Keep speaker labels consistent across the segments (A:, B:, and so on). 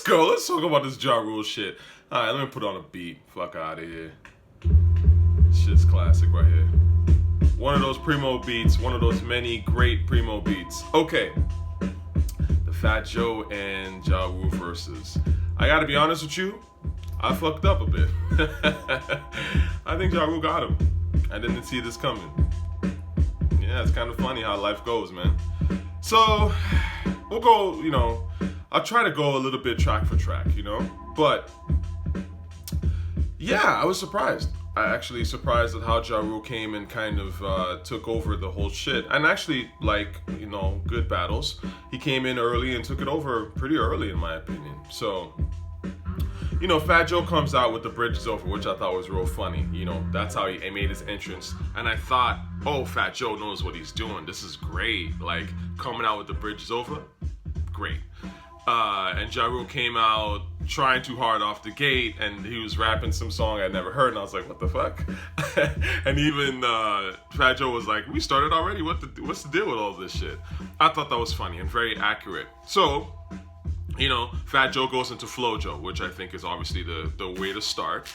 A: go. Let's talk about this Ja Rule shit. Alright, let me put on a beat. Fuck out of here. Shit's classic right here. One of those primo beats, one of those many great primo beats. Okay. The Fat Joe and Ja Rule Verzuz. I gotta be honest with you, I fucked up a bit. I think Ja Rule got him. I didn't see this coming. Yeah, it's kind of funny how life goes, man. So, we'll go, I'll try to go a little bit track for track, But, yeah, I was surprised. I actually surprised at how Ja Rule came and kind of took over the whole shit. And actually, good battles. He came in early and took it over pretty early, in my opinion. So, Fat Joe comes out with the bridge is over, which I thought was real funny. That's how he made his entrance. And I thought, oh, Fat Joe knows what he's doing. This is great. Like, coming out with the bridge is over, great. And Ja Rule came out trying too hard off the gate, and he was rapping some song I'd never heard, and I was like, what the fuck? And even Fat Joe was like, we started already? What's the deal with all this shit? I thought that was funny and very accurate. So, Fat Joe goes into Flow Joe, which I think is obviously the way to start.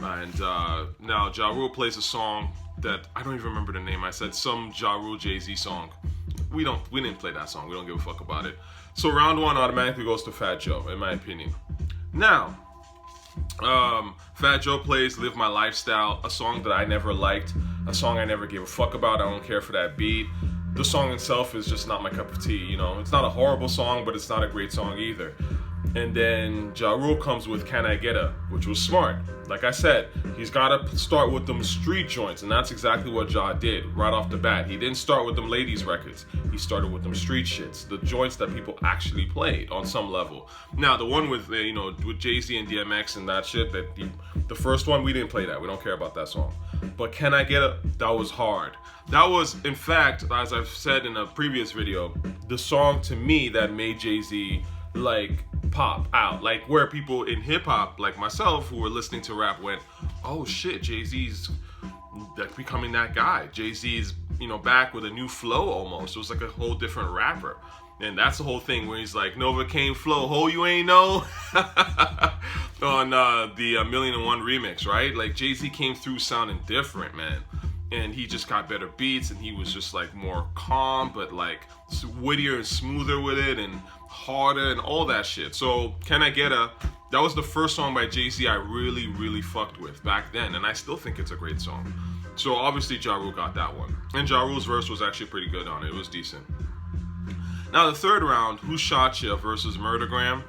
A: And now Ja Rule plays a song that I don't even remember the name. I said some Ja Rule Jay-Z song. We didn't play that song. We don't give a fuck about it. So round one automatically goes to Fat Joe, in my opinion. Now, Fat Joe plays Live My Lifestyle, a song that I never liked, a song I never gave a fuck about. I don't care for that beat. The song itself is just not my cup of tea, It's not a horrible song, but it's not a great song either. And then Ja Rule comes with Can I Get A, which was smart. Like I said, he's got to start with them street joints, and that's exactly what Ja did right off the bat. He didn't start with them ladies records. He started with them street shits, the joints that people actually played on some level. Now, the one with, with Jay-Z and DMX and that shit, the first one, we didn't play that. We don't care about that song. But Can I Get A, that was hard. That was, in fact, as I've said in a previous video, the song to me that made Jay-Z, pop out. Where people in hip-hop, like myself, who were listening to rap went, oh shit, Jay-Z's becoming that guy. Jay-Z's, back with a new flow almost. It was like a whole different rapper. And that's the whole thing where he's like, Novocaine flow, ho, you ain't know? On the Milian and One remix, right? Jay-Z came through sounding different, man. And he just got better beats, and he was just more calm, but wittier and smoother with it, and harder and all that shit. So Can I Get A, that was the first song by Jay-Z I really, really fucked with back then, and I still think it's a great song. So obviously Ja Rule got that one. And Ja Rule's verse was actually pretty good on it. It was decent. Now the third round, Who Shot Ya versus Murdergram.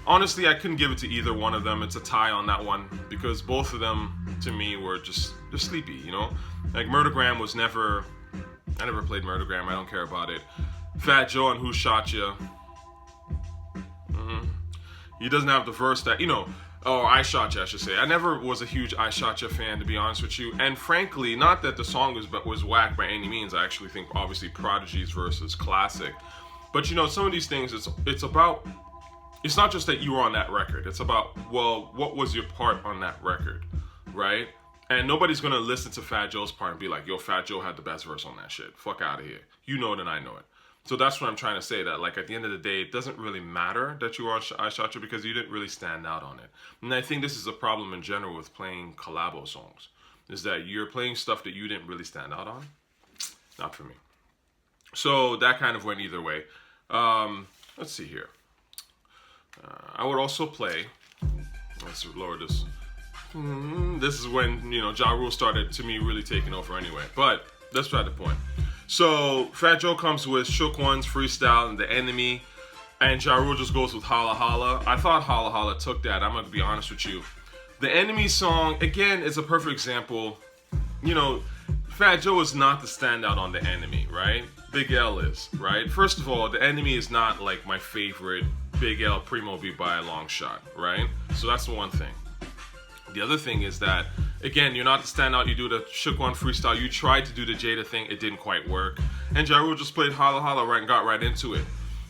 A: Honestly, I couldn't give it to either one of them. It's a tie on that one because both of them, to me, were just sleepy, Murdergram was never... I never played Murdergram. I don't care about it. Fat Joe and Who Shot Ya. He doesn't have the verse that, or I Shot Ya, I should say. I never was a huge I Shot Ya fan, to be honest with you. And frankly, not that the song was whack by any means. I actually think, obviously, Prodigy's verse is classic. But, some of these things, it's about... It's not just that you were on that record. It's about, well, what was your part on that record, right? And nobody's going to listen to Fat Joe's part and be like, yo, Fat Joe had the best verse on that shit. Fuck out of here. You know it and I know it. So that's what I'm trying to say, that at the end of the day, it doesn't really matter that you are I Shot You because you didn't really stand out on it. And I think this is a problem in general with playing collabo songs, is that you're playing stuff that you didn't really stand out on. Not for me. So that kind of went either way. Let's see here. I would also play, let's lower this. This is when, Ja Rule started, to me, really taking over anyway. But that's not the point. So Fat Joe comes with Shook One's Freestyle and The Enemy. And Ja Rule just goes with Holla Holla. I thought Holla Holla took that. I'm going to be honest with you. The Enemy song, again, is a perfect example. Fat Joe is not the standout on The Enemy, right? Big L is, right? First of all, The Enemy is not my favorite Big L primo beat by a long shot, right? So that's the one thing. The other thing is that, again, you're not the standout. You do the Shook One Freestyle. You tried to do the Jada thing. It didn't quite work. And Ja Rule just played Holla Holla right and got right into it.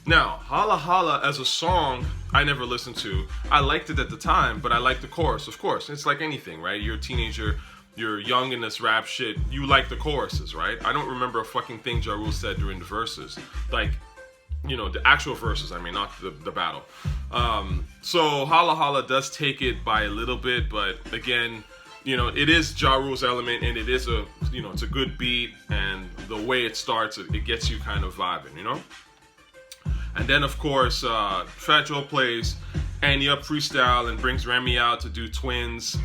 A: Now, Holla Holla as a song, I never listened to. I liked it at the time, but I liked the chorus, of course. It's like anything, right? You're a teenager. You're young in this rap shit. You like the choruses, right? I don't remember a fucking thing Ja Rule said during the verses. the actual verses, I mean, not the battle. So Holla Holla does take it by a little bit, but again, it is Ja Rule's element, and it is it's a good beat, and the way it starts, it gets you kind of vibing, And then, of course, Fat Joe plays Annie Up freestyle and brings Remy out to do Twins.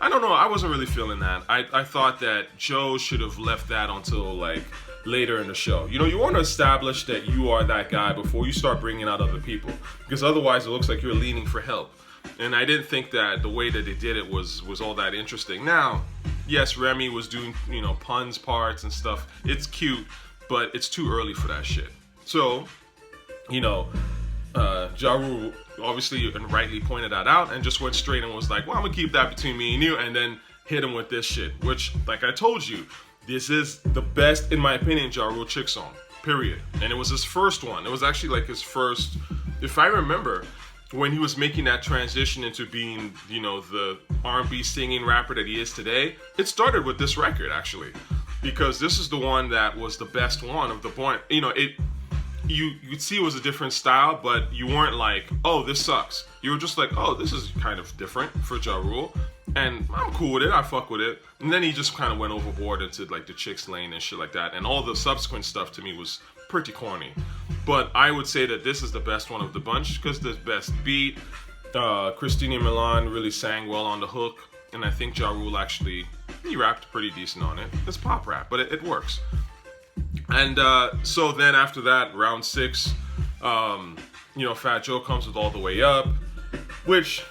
A: I don't know, I wasn't really feeling that. I thought that Joe should have left that until, like, later in the show. You want to establish that you are that guy before you start bringing out other people, because otherwise it looks like you're leaning for help. And I didn't think that the way that they did it was all that interesting. Now, yes, Remy was doing, puns parts and stuff. It's cute, but it's too early for that shit. So, Ja Rule obviously and rightly pointed that out and just went straight and was like, well, I'm gonna keep that between me and you, and then hit him with this shit, which, like I told you, this is the best, in my opinion, Ja Rule chick song, period. And it was his first one. It was actually like his first, if I remember, when he was making that transition into being, the R&B singing rapper that he is today, it started with this record, actually. Because this is the one that was the best one of the point. You'd see it was a different style, but you weren't like, oh, this sucks. You were just like, oh, this is kind of different for Ja Rule. And I'm cool with it, I fuck with it. And then he just kind of went overboard into like the chicks lane and shit like that. And all the subsequent stuff to me was pretty corny. But I would say that this is the best one of the bunch because the best beat. Christina and Milian really sang well on the hook. And I think Ja Rule actually, he rapped pretty decent on it. It's pop rap, but it works. And so then after that, round 6, Fat Joe comes with All the Way Up, which,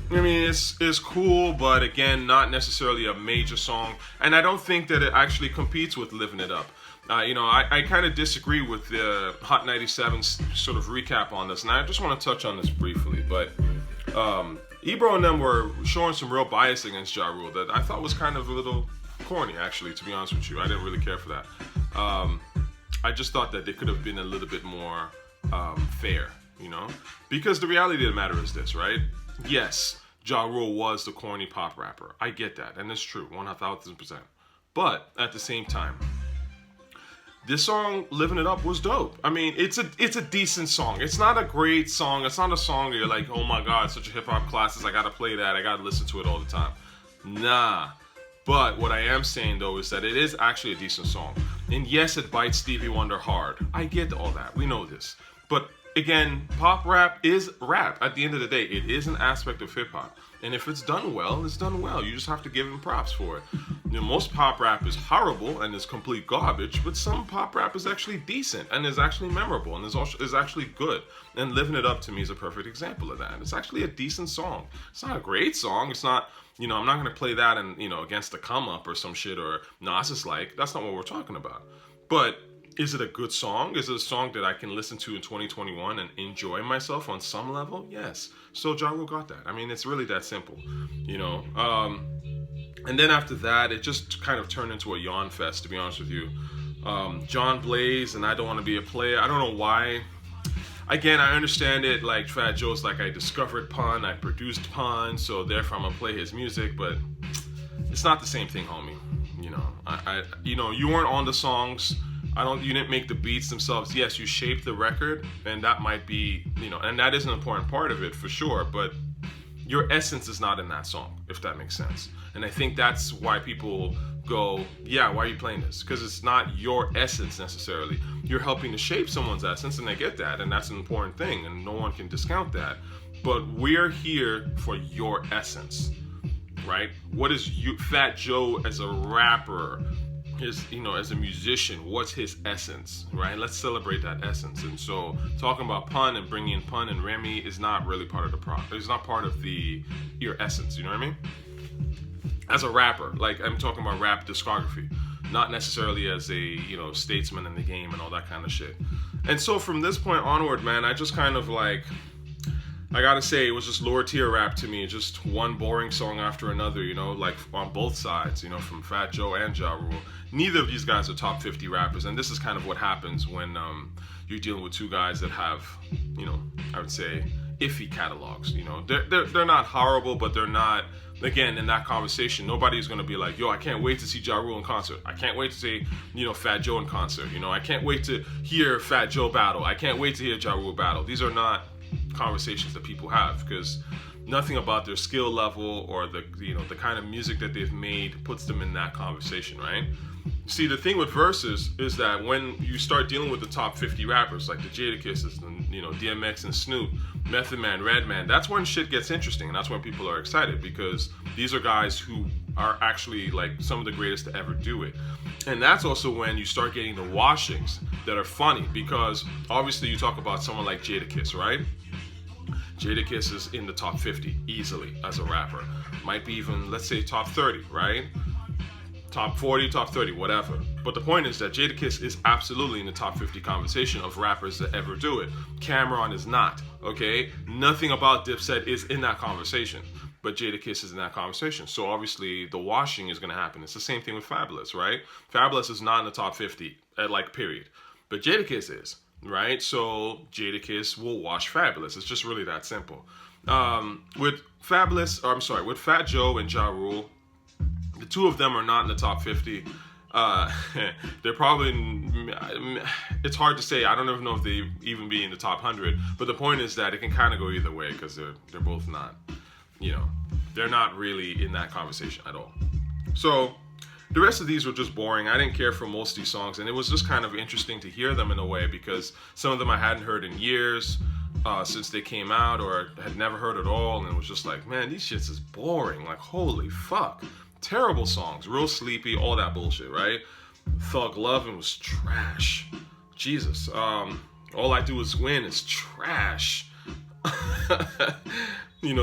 A: I mean, is cool, but again, not necessarily a major song. And I don't think that it actually competes with Living It Up. I kind of disagree with the Hot 97's sort of recap on this, and I just want to touch on this briefly. But Ebro and them were showing some real bias against Ja Rule that I thought was kind of a little corny, actually, to be honest with you. I didn't really care for that. I just thought that they could have been a little bit more fair, because the reality of the matter is this, right? Yes, Ja Rule was the corny pop rapper. I get that, and it's true, 1,000%. But at the same time, this song, Living It Up, was dope. I mean, it's a decent song. It's not a great song. It's not a song that you're like, oh my God, such a hip-hop classic. I gotta play that. I gotta listen to it all the time. Nah. But what I am saying, though, is that it is actually a decent song. And yes, it bites Stevie Wonder hard. I get all that. We know this. But again, pop rap is rap. At the end of the day, it is an aspect of hip-hop. And if it's done well, it's done well. You just have to give him props for it. Most pop rap is horrible and is complete garbage, but some pop rap is actually decent and is actually memorable and is actually good. And Living It Up, to me, is a perfect example of that. It's actually a decent song. It's not a great song. It's not, I'm not going to play that and, against the come up or some shit or Nas-like. That's not what we're talking about. But is it a good song? Is it a song that I can listen to in 2021 and enjoy myself on some level? Yes. So Ja Rule got that. I mean, it's really that simple, And then after that, it just kind of turned into a yawn fest, to be honest with you. John Blaze and I Don't Want to Be a Player. I don't know why. Again, I understand it. Like Fat Joe's like, I discovered pun, I produced pun, so therefore I'm gonna play his music. But it's not the same thing, homie. You weren't on the songs. You didn't make the beats themselves. Yes, you shaped the record, and that might be, and that is an important part of it for sure, but your essence is not in that song, if that makes sense. And I think that's why people go, yeah, why are you playing this? Because it's not your essence necessarily. You're helping to shape someone's essence, and I get that, and that's an important thing, and no one can discount that. But we're here for your essence, right? What is Fat Joe as a rapper? As a musician, what's his essence, right? Let's celebrate that essence. And so talking about pun and bringing in pun and Remy is not really part of the it's not part of your essence, you know what I mean? As a rapper, like I'm talking about rap discography, not necessarily as a, statesman in the game and all that kind of shit. And so from this point onward, man, I just kind of like, I gotta say, it was just lower tier rap to me. Just one boring song after another, like on both sides, from Fat Joe and Ja Rule. Neither of these guys are top 50 rappers, and this is kind of what happens when you're dealing with two guys that have, I would say, iffy catalogs. They're not horrible, but they're not again, in that conversation, nobody's going to be like, yo, I can't wait to see Ja Rule in concert. I can't wait to see, Fat Joe in concert. I can't wait to hear Fat Joe battle. I can't wait to hear Ja Rule battle. These are not conversations that people have, because nothing about their skill level or the kind of music that they've made puts them in that conversation, right? See, the thing with Verzuz is that when you start dealing with the top 50 rappers, like the Jadakisses, DMX and Snoop, Method Man, Redman, that's when shit gets interesting, and that's when people are excited, because these are guys who are actually like some of the greatest to ever do it. And that's also when you start getting the washings that are funny, because obviously you talk about someone like Jadakiss, right? Jadakiss is in the top 50 easily as a rapper. Might be even, let's say, top 30, right? Top 40, top 30, whatever. But the point is that Jadakiss is absolutely in the top 50 conversation of rappers that ever do it. Cameron is not, okay? Nothing about Dipset is in that conversation, but Jadakiss is in that conversation. So obviously the washing is going to happen. It's the same thing with Fabulous, right? Fabulous is not in the top 50, period. But Jadakiss is, right? So Jadakiss will wash Fabulous. It's just really that simple. With Fat Joe and Ja Rule, the two of them are not in the top 50. They're probably, it's hard to say. I don't even know if they even be in the top 100. But the point is that it can kind of go either way, because they're both not, they're not really in that conversation at all. So the rest of these were just boring. I didn't care for most of these songs, and it was just kind of interesting to hear them in a way, because some of them I hadn't heard in years since they came out, or had never heard at all, and it was just like, man, these shits is boring. Like, holy fuck. Terrible songs, real sleepy, all that bullshit, right? Thug Lovin' was trash. Jesus. All I Do Is Win is trash.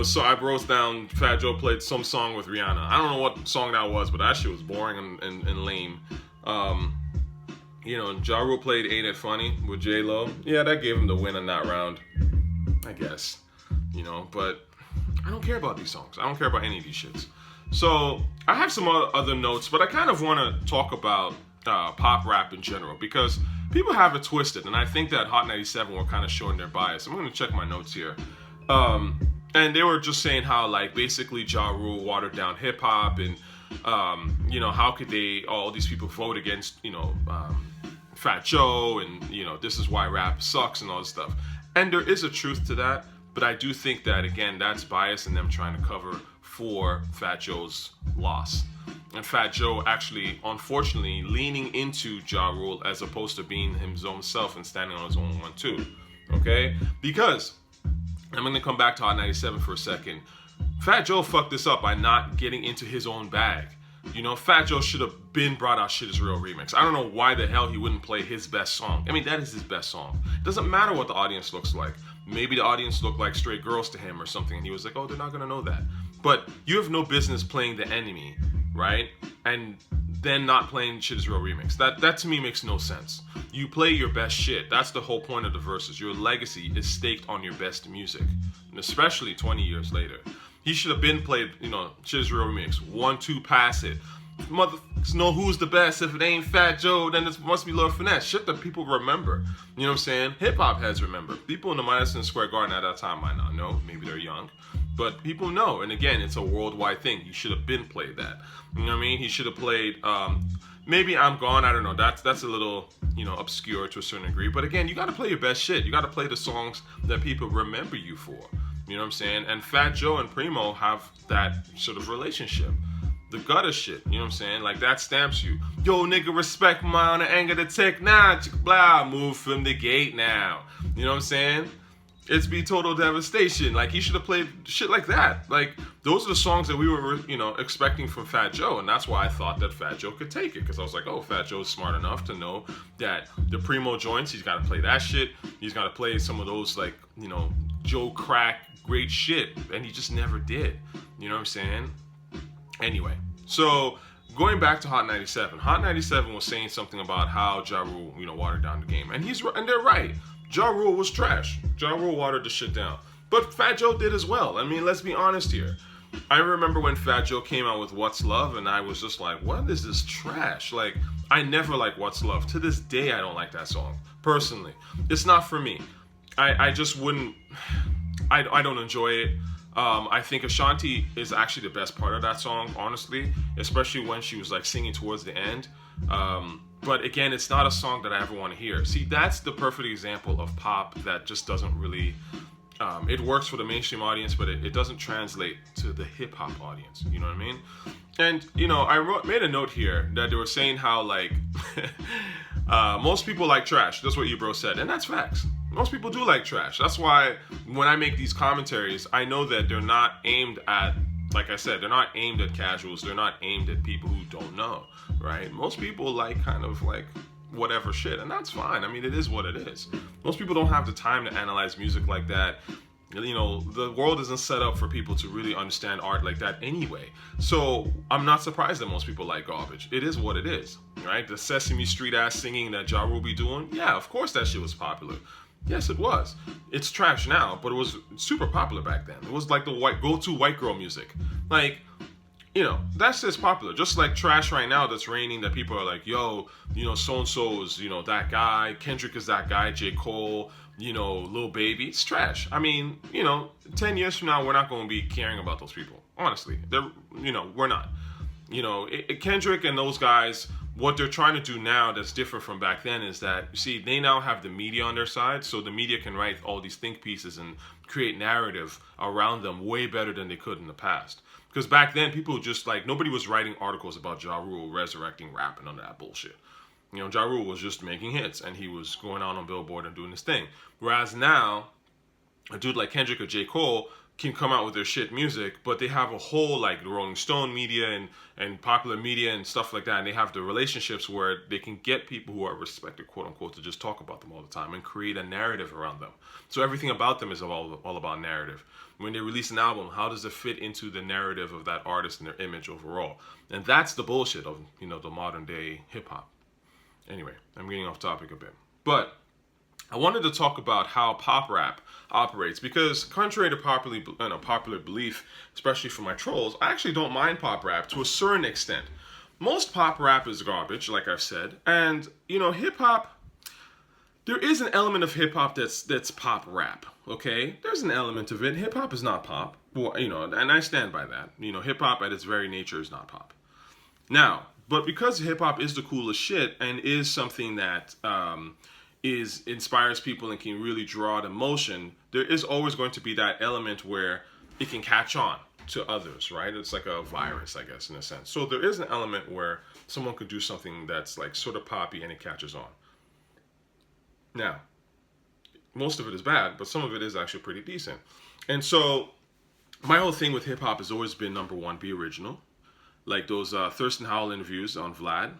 A: So I wrote down Fat Joe played some song with Rihanna. I don't know what song that was, but that shit was boring and lame. Ja Rule played Ain't It Funny with J-Lo. Yeah, that gave him the win in that round, I guess. But I don't care about these songs. I don't care about any of these shits. So I have some other notes, but I kind of want to talk about pop rap in general, because people have it twisted, and I think that Hot 97 were kind of showing their bias. I'm going to check my notes here. And they were just saying how, like, basically Ja Rule watered down hip hop, and how could all these people vote against Fat Joe, and this is why rap sucks and all this stuff. And there is a truth to that, but I do think that, again, that's bias in them trying to cover for Fat Joe's loss. And Fat Joe actually, unfortunately, leaning into Ja Rule as opposed to being his own self and standing on his own one too. Okay? Because, I'm going to come back to Hot 97 for a second. Fat Joe fucked this up by not getting into his own bag. Fat Joe should have been brought out Shit Is Real remix. I don't know why the hell he wouldn't play his best song. I mean, that is his best song. It doesn't matter what the audience looks like. Maybe the audience looked like straight girls to him or something, and he was like, oh, they're not going to know that. But you have no business playing The Enemy, right? And then not playing Shit Is Real remix. That to me makes no sense. You play your best shit. That's the whole point of the Verzuz. Your legacy is staked on your best music, and especially 20 years later. He should have been played, Shit Is Real remix. 1, 2, pass it. Motherfuckers know who's the best. If it ain't Fat Joe, then it must be Lil Finesse. Shit that people remember. You know what I'm saying? Hip-hop heads remember. People in the Madison Square Garden at that time might not know. Maybe they're young. But people know. And again, it's a worldwide thing. He should have been played that. You know what I mean? He should have played, maybe I'm Gone. I don't know. That's a little, obscure to a certain degree. But again, you got to play your best shit. You got to play the songs that people remember you for. You know what I'm saying? And Fat Joe and Primo have that sort of relationship. The gutter shit, you know what I'm saying? Like, that stamps you. Yo, nigga, respect my honor, anger to take now. Blah, move from the gate now. You know what I'm saying? It's be total devastation. Like, he should have played shit like that. Like, those are the songs that we were, expecting from Fat Joe. And that's why I thought that Fat Joe could take it. Because I was like, oh, Fat Joe's smart enough to know that the Primo joints, he's got to play that shit. He's got to play some of those, like, Joe Crack, great shit. And he just never did. You know what I'm saying? Anyway, so going back to Hot 97. Hot 97 was saying something about how Ja Rule, watered down the game. And they're right. Ja Rule was trash. Ja Rule watered the shit down. But Fat Joe did as well. I mean, let's be honest here. I remember when Fat Joe came out with What's Love, and I was just like, what is this trash? Like, I never liked What's Love. To this day, I don't like that song. Personally. It's not for me. I just wouldn't... I don't enjoy it. I think Ashanti is actually the best part of that song, honestly, especially when she was like singing towards the end. But again, it's not a song that I ever want to hear. See, that's the perfect example of pop that just doesn't really. It works for the mainstream audience, but it doesn't translate to the hip hop audience. You know what I mean? And made a note here that they were saying how like most people like trash. That's what Ebro said, and that's facts. Most people do like trash. That's why when I make these commentaries, I know that they're not aimed at, like I said, they're not aimed at casuals. They're not aimed at people who don't know, right? Most people like kind of like whatever shit, and that's fine. I mean, it is what it is. Most people don't have the time to analyze music like that. The world isn't set up for people to really understand art like that anyway. So I'm not surprised that most people like garbage. It is what it is, right? The Sesame Street ass singing that Ja Rule be doing, yeah, of course that shit was popular. Yes, it was. It's trash now, but it was super popular back then. It was like the go-to white girl music. Like, that's just popular. Just like trash right now that's raining, that people are like, yo, so-and-so is, that guy. Kendrick is that guy. J. Cole, Lil Baby. It's trash. I mean, 10 years from now, we're not going to be caring about those people. Honestly. We're not. Kendrick and those guys, what they're trying to do now that's different from back then is that, you see, they now have the media on their side, so the media can write all these think pieces and create narrative around them way better than they could in the past. Because back then, people just, like, nobody was writing articles about Ja Rule resurrecting rap and all that bullshit. Ja Rule was just making hits, and he was going on Billboard and doing his thing. Whereas now, a dude like Kendrick or J. Cole can come out with their shit music, but they have a whole, like, the Rolling Stone media and popular media and stuff like that, and they have the relationships where they can get people who are respected, quote-unquote, to just talk about them all the time and create a narrative around them. So everything about them is all about narrative. When they release an album, how does it fit into the narrative of that artist and their image overall? And that's the bullshit of, the modern-day hip-hop. Anyway, I'm getting off topic a bit. But I wanted to talk about how pop rap operates, because contrary to popular belief, especially for my trolls, I actually don't mind pop rap to a certain extent. Most pop rap is garbage, like I've said, and hip hop. There is an element of hip hop that's pop rap. Okay, there's an element of it. Hip hop is not pop. Well, and I stand by that. Hip hop at its very nature is not pop. Now, but because hip hop is the coolest shit and is something that inspires people and can really draw the emotion, there is always going to be that element where it can catch on to others, right? It's like a virus, I guess, in a sense. So there is an element where someone could do something that's like sort of poppy and it catches on. Now, most of it is bad, but some of it is actually pretty decent. And so my whole thing with hip hop has always been, number one, be original. Like those Thurston Howell interviews on Vlad.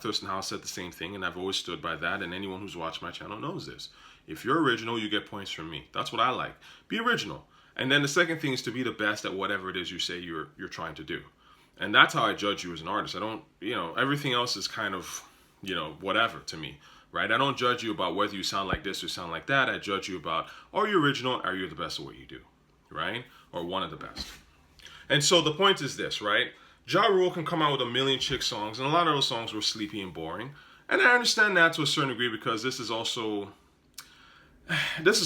A: Thurston Howell said the same thing, and I've always stood by that, and anyone who's watched my channel knows this. If you're original, you get points from me. That's what I like. Be original. And then the second thing is to be the best at whatever it is you say you're trying to do. And that's how I judge you as an artist. I don't, everything else is kind of, whatever to me, right? I don't judge you about whether you sound like this or sound like that. I judge you about, are you original? Are you the best at what you do, right? Or one of the best. And so the point is this, right? Ja Rule can come out with a million chick songs, and a lot of those songs were sleepy and boring. And I understand that to a certain degree, because this is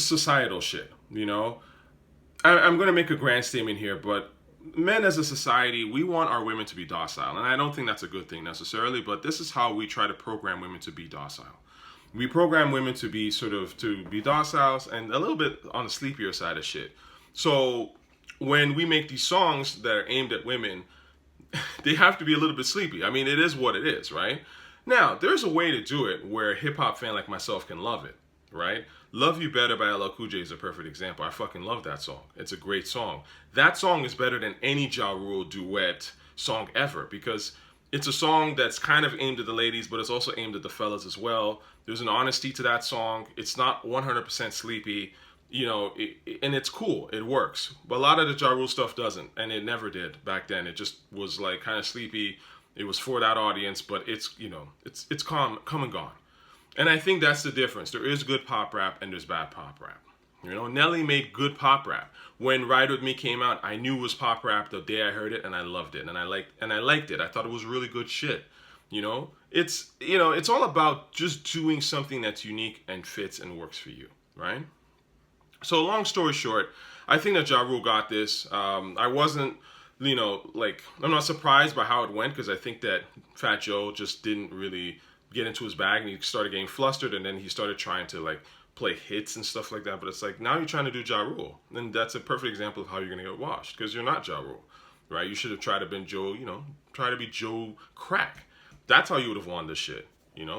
A: societal shit, I'm going to make a grand statement here, but men as a society, we want our women to be docile. And I don't think that's a good thing necessarily, but this is how we try to program women to be docile. We program women to be to be docile and a little bit on the sleepier side of shit. So when we make these songs that are aimed at women, they have to be a little bit sleepy. I mean, it is what it is, right? Now, there's a way to do it where a hip-hop fan like myself can love it, right? Love You Better by LL Cool J is a perfect example. I fucking love that song. It's a great song. That song is better than any Ja Rule duet song ever, because it's a song that's kind of aimed at the ladies, but it's also aimed at the fellas as well. There's an honesty to that song. It's not 100% sleepy. And it's cool. It works. But a lot of the Ja Rule stuff doesn't, and it never did back then. It just was like kind of sleepy. It was for that audience, but it's come and gone. And I think that's the difference. There is good pop rap and there's bad pop rap. Nelly made good pop rap. When Ride With Me came out, I knew it was pop rap the day I heard it, and I loved it, and I liked it. I thought it was really good shit. It's all about just doing something that's unique and fits and works for you, right? So long story short, I think that Ja Rule got this. I wasn't, I'm not surprised by how it went because I think that Fat Joe just didn't really get into his bag and he started getting flustered and then he started trying to like play hits and stuff like that. But it's like now you're trying to do Ja Rule, and that's a perfect example of how you're gonna get washed because you're not Ja Rule, right? You should have tried to been Joe, try to be Joe Crack. That's how you would have won this shit,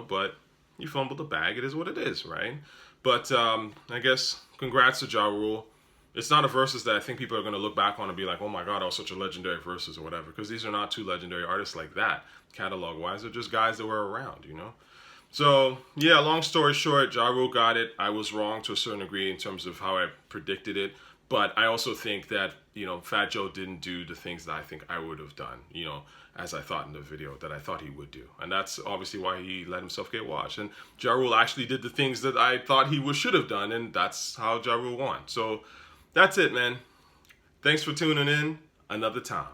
A: But you fumbled the bag. It is what it is, right? But I guess congrats to Ja Rule. It's not a Verzuz that I think people are going to look back on and be like, oh my God, that was such a legendary Verzuz or whatever. Because these are not two legendary artists like that, catalog-wise. They're just guys that were around, So, yeah, long story short, Ja Rule got it. I was wrong to a certain degree in terms of how I predicted it. But I also think that, Fat Joe didn't do the things that I think I would have done, as I thought in the video that I thought he would do. And that's obviously why he let himself get washed. And Ja Rule actually did the things that I thought he should have done. And that's how Ja Rule won. So that's it, man. Thanks for tuning in another time.